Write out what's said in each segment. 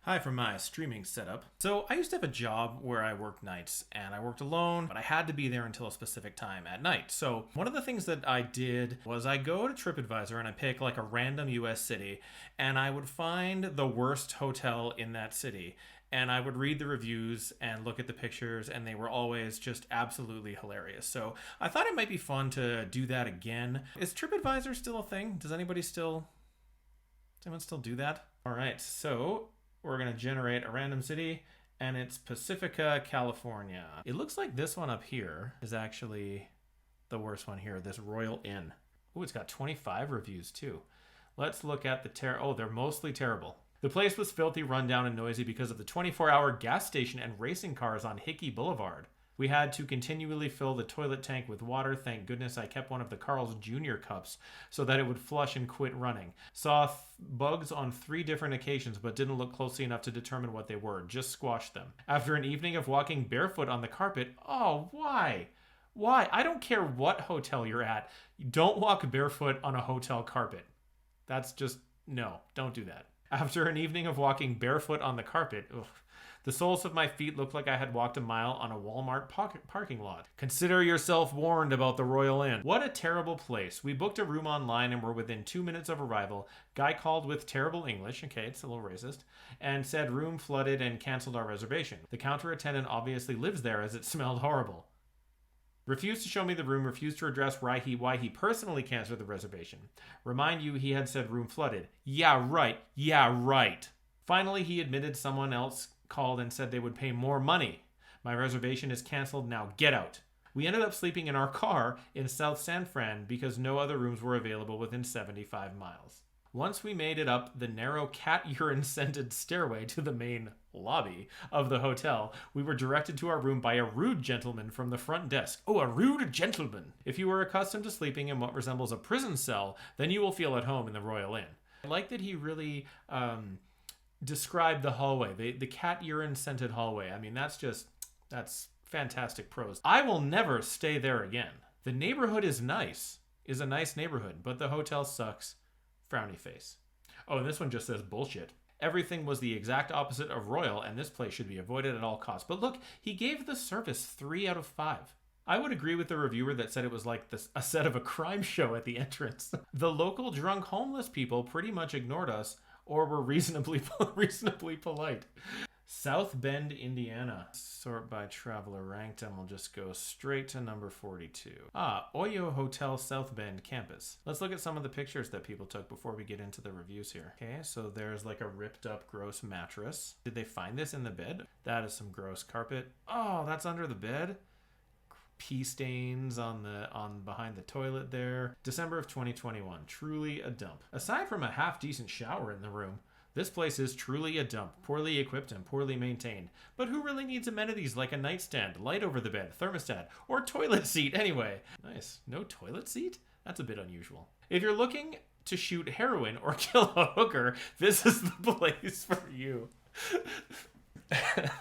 Hi from my streaming setup. So I used to have a job where I worked nights and I worked alone, but I had to be there until a specific time at night. So one of the things that I did was I go to TripAdvisor and I pick like a random US city and I would find the worst hotel in that city. And I would read the reviews and look at the pictures, and they were always just absolutely hilarious. So I thought it might be fun to do that again. Is TripAdvisor still a thing? Does anyone still do that? All right, so we're going to generate a random city, and it's Pacifica, California. It looks like this one up here is actually the worst one here, this Royal Inn. Oh, it's got 25 reviews too. Let's look at the oh, they're mostly terrible. The place was filthy, rundown, and noisy because of the 24-hour gas station and racing cars on Hickey Boulevard. We had to continually fill the toilet tank with water. Thank goodness I kept one of the Carl's Jr. cups so that it would flush and quit running. Saw bugs on 3 different occasions but didn't look closely enough to determine what they were. Just squashed them. After an evening of walking barefoot on the carpet, oh, why? Why? I don't care what hotel you're at. Don't walk barefoot on a hotel carpet. That's just, no, don't do that. After an evening of walking barefoot on the carpet, the soles of my feet looked like I had walked a mile on a Walmart parking lot. Consider yourself warned about the Royal Inn. What a terrible place. We booked a room online and were within 2 minutes of arrival. Guy called with terrible English, okay, it's a little racist, and said room flooded and canceled our reservation. The counter attendant obviously lives there as it smelled horrible. Refused to show me the room, refused to address why he personally canceled the reservation. Remind you he had said room flooded. Yeah, right. Finally, he admitted someone else called and said they would pay more money. My reservation is canceled, now get out. We ended up sleeping in our car in South San Fran because no other rooms were available within 75 miles. Once we made it up the narrow cat urine-scented stairway to the main lobby of the hotel, we were directed to our room by a rude gentleman from the front desk. Oh, a rude gentleman! If you are accustomed to sleeping in what resembles a prison cell, then you will feel at home in the Royal Inn. I like that he really described the hallway, the cat urine-scented hallway. I mean, that's fantastic prose. I will never stay there again. The neighborhood is a nice neighborhood, but the hotel sucks. Frowny face. Oh, and this one just says bullshit. Everything was the exact opposite of royal, and this place should be avoided at all costs. But look, he gave the service 3 out of 5. I would agree with the reviewer that said it was like a set of a crime show at the entrance. The local drunk homeless people pretty much ignored us or were reasonably polite. South Bend, Indiana. Sort by traveler ranked, and we'll just go straight to number 42. OYO Hotel South Bend campus. Let's look at some of the pictures that people took before we get into the reviews here. Okay, so there's like a ripped up gross mattress. Did they find this in the bed? That is some gross carpet. Oh, that's under the bed. Pee stains on behind the toilet there. December of 2021. Truly a dump. Aside from a half decent shower in the room, this place is truly a dump, poorly equipped and poorly maintained. But who really needs amenities like a nightstand, light over the bed, thermostat, or toilet seat anyway? Nice. No toilet seat? That's a bit unusual. If you're looking to shoot heroin or kill a hooker, this is the place for you.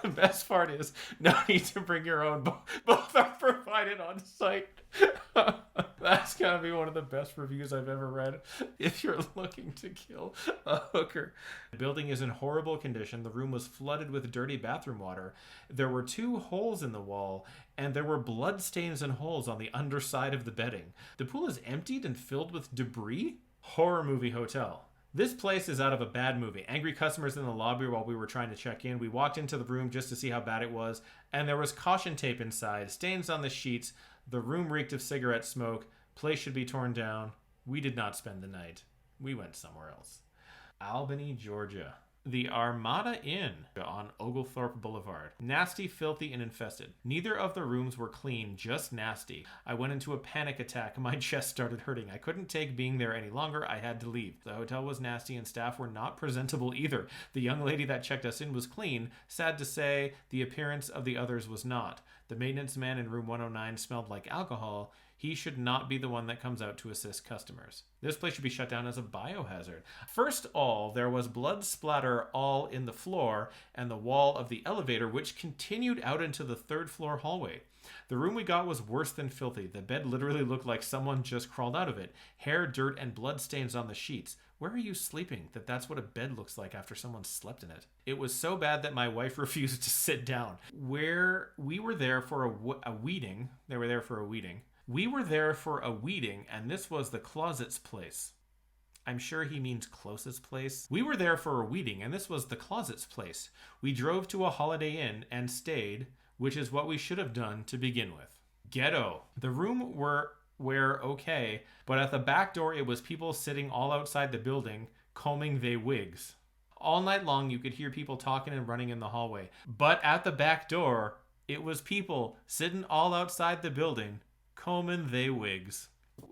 The best part is, no need to bring your own. Both are provided on site. That's gotta be one of the best reviews I've ever read. If you're looking to kill a hooker. The building is in horrible condition. The room was flooded with dirty bathroom water. There were 2 holes in the wall, and there were blood stains and holes on the underside of the bedding. The pool is emptied and filled with debris. Horror movie hotel. This place is out of a bad movie. Angry customers in the lobby while we were trying to check in. We walked into the room just to see how bad it was, and there was caution tape inside, stains on the sheets. The room reeked of cigarette smoke. Place should be torn down. We did not spend the night. We went somewhere else. Albany, Georgia. The Armada Inn on Oglethorpe Boulevard. Nasty, filthy, and infested. Neither of the rooms were clean, just nasty. I went into a panic attack. My chest started hurting. I couldn't take being there any longer. I had to leave. The hotel was nasty and staff were not presentable either. The young lady that checked us in was clean. Sad to say, the appearance of the others was not. The maintenance man in room 109 smelled like alcohol. He should not be the one that comes out to assist customers. This place should be shut down as a biohazard. First all, there was blood splatter all in the floor and the wall of the elevator, which continued out into the 3rd floor hallway. The room we got was worse than filthy. The bed literally looked like someone just crawled out of it. Hair, dirt, and blood stains on the sheets. Where are you sleeping? That's what a bed looks like after someone slept in it. It was so bad that my wife refused to sit down. Where we were there for a weeding. They were there for a weeding. We were there for a weeding, and this was the closet's place. I'm sure he means closest place. We were there for a weeding, and this was the closet's place. We drove to a Holiday Inn and stayed, which is what we should have done to begin with. Ghetto. The room were okay, but at the back door it was people sitting all outside the building, combing they wigs. All night long you could hear people talking and running in the hallway. But at the back door, it was people sitting all outside the building, combing they wigs.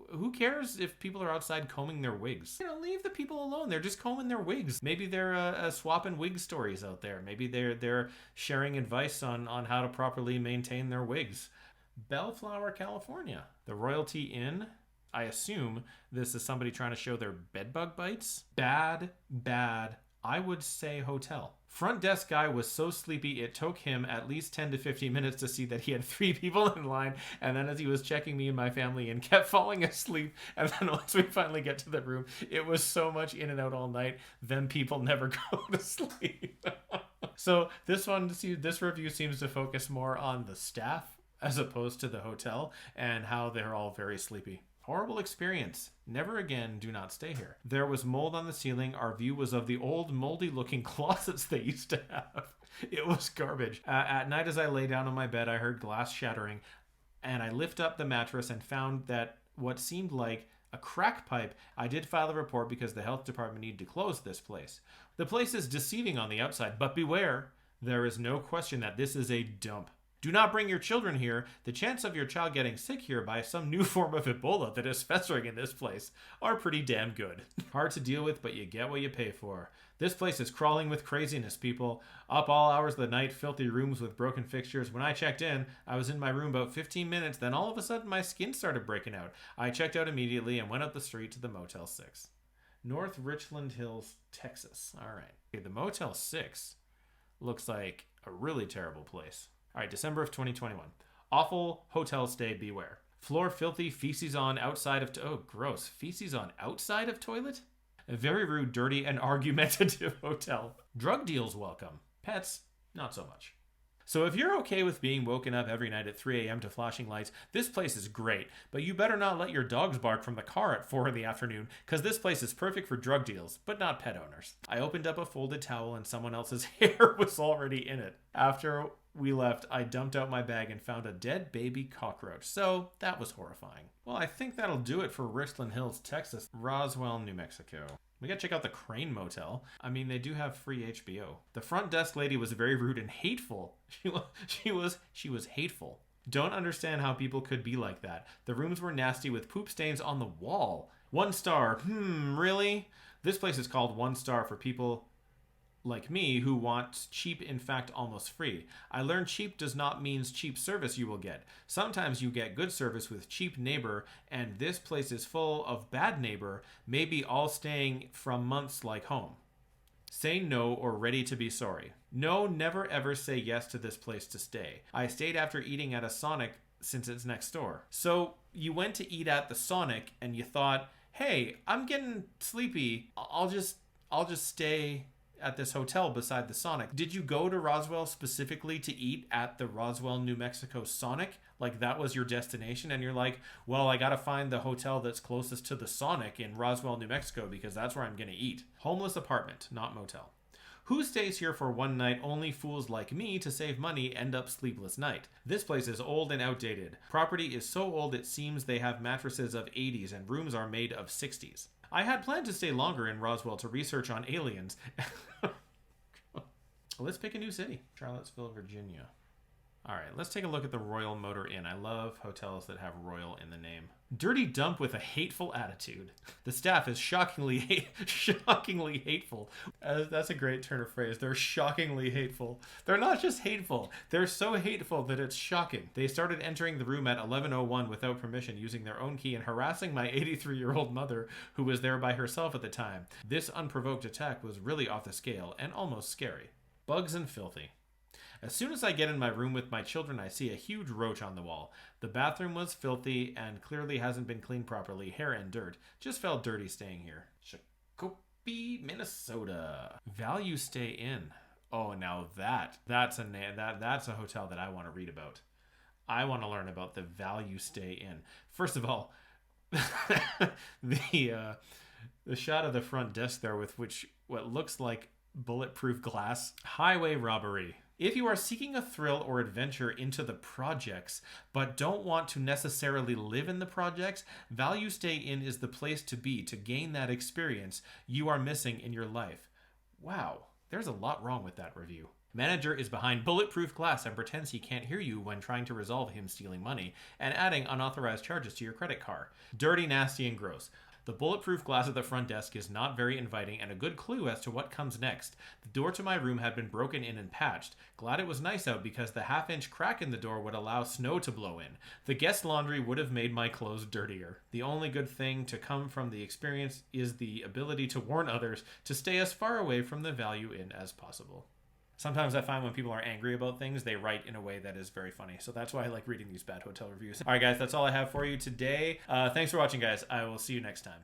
Who cares if people are outside combing their wigs? Leave the people alone. They're just combing their wigs. Maybe they're swapping wig stories out there. Maybe they're sharing advice on how to properly maintain their wigs. Bellflower, California. The Royalty Inn. I assume this is somebody trying to show their bedbug bites. Bad. I would say hotel. Front desk guy was so sleepy it took him at least 10 to 15 minutes to see that he had 3 people in line, and then as he was checking me and my family in, kept falling asleep, and then once we finally get to the room, it was so much in and out all night, then people never go to sleep. So this review seems to focus more on the staff as opposed to the hotel and how they're all very sleepy. Horrible experience. Never again, do not stay here. There was mold on the ceiling. Our view was of the old moldy looking closets they used to have. It was garbage. At night as I lay down on my bed, I heard glass shattering, and I lift up the mattress and found that what seemed like a crack pipe. I did file a report because the health department needed to close this place. The place is deceiving on the outside, but beware, there is no question that this is a dump. Do not bring your children here. The chance of your child getting sick here by some new form of Ebola that is festering in this place are pretty damn good. Hard to deal with, but you get what you pay for. This place is crawling with craziness, people. Up all hours of the night, filthy rooms with broken fixtures. When I checked in, I was in my room about 15 minutes, then all of a sudden my skin started breaking out. I checked out immediately and went up the street to the Motel 6. North Richland Hills, Texas. All right. Okay, the Motel 6 looks like a really terrible place. All right, December of 2021. Awful hotel stay, beware. Floor filthy, feces on outside of... oh, gross. Feces on outside of toilet? A very rude, dirty, and argumentative hotel. Drug deals welcome. Pets, not so much. So if you're okay with being woken up every night at 3 a.m. to flashing lights, this place is great. But you better not let your dogs bark from the car at 4 in the afternoon, because this place is perfect for drug deals, but not pet owners. I opened up a folded towel and someone else's hair was already in it. After we left, I dumped out my bag and found a dead baby cockroach. So that was horrifying. Well, I think that'll do it for Richland Hills, Texas. Roswell, New Mexico. We gotta check out the Crane Motel. I mean, they do have free HBO. The front desk lady was very rude and hateful. She was hateful. Don't understand how people could be like that. The rooms were nasty with poop stains on the wall. 1 star. Really? This place is called 1 star for people like me who want cheap, in fact almost free. I learned cheap does not mean cheap service you will get. Sometimes you get good service with cheap neighbor, and this place is full of bad neighbor, maybe all staying from months like home. Say no or ready to be sorry. No, never ever say yes to this place to stay. I stayed after eating at a Sonic since it's next door. So you went to eat at the Sonic and you thought, hey, I'm getting sleepy. I'll just stay at this hotel beside the Sonic. Did you go to Roswell specifically to eat at the Roswell, New Mexico Sonic? Like that was your destination and you're like, well, I gotta find the hotel that's closest to the Sonic in Roswell, New Mexico because that's where I'm gonna eat. Homeless apartment, not motel. Who stays here for one night? Only fools like me to save money end up sleepless night. This place is old and outdated. Property is so old it seems they have mattresses of 80s and rooms are made of 60s. I had planned to stay longer in Roswell to research on aliens. Let's pick a new city. Charlottesville, Virginia. All right, let's take a look at the Royal Motor Inn. I love hotels that have Royal in the name. Dirty dump with a hateful attitude. The staff is shockingly hateful. That's a great turn of phrase. They're shockingly hateful. They're not just hateful. They're so hateful that it's shocking. They started entering the room at 11:01 without permission, using their own key and harassing my 83-year-old mother, who was there by herself at the time. This unprovoked attack was really off the scale and almost scary. Bugs and filthy. As soon as I get in my room with my children, I see a huge roach on the wall. The bathroom was filthy and clearly hasn't been cleaned properly. Hair and dirt. Just felt dirty staying here. Shakopee, Minnesota. Value Stay Inn. Oh, now that's a hotel that I want to read about. I want to learn about the Value Stay Inn. First of all, the shot of the front desk there with what looks like bulletproof glass. Highway robbery. If you are seeking a thrill or adventure into the projects, but don't want to necessarily live in the projects, Value Stay Inn is the place to be to gain that experience you are missing in your life. Wow, there's a lot wrong with that review. Manager is behind bulletproof glass and pretends he can't hear you when trying to resolve him stealing money and adding unauthorized charges to your credit card. Dirty, nasty, and gross. The bulletproof glass at the front desk is not very inviting and a good clue as to what comes next. The door to my room had been broken in and patched. Glad it was nice out because the half-inch crack in the door would allow snow to blow in. The guest laundry would have made my clothes dirtier. The only good thing to come from the experience is the ability to warn others to stay as far away from the Value Inn as possible. Sometimes I find when people are angry about things, they write in a way that is very funny. So that's why I like reading these bad hotel reviews. All right, guys, that's all I have for you today. Thanks for watching, guys. I will see you next time.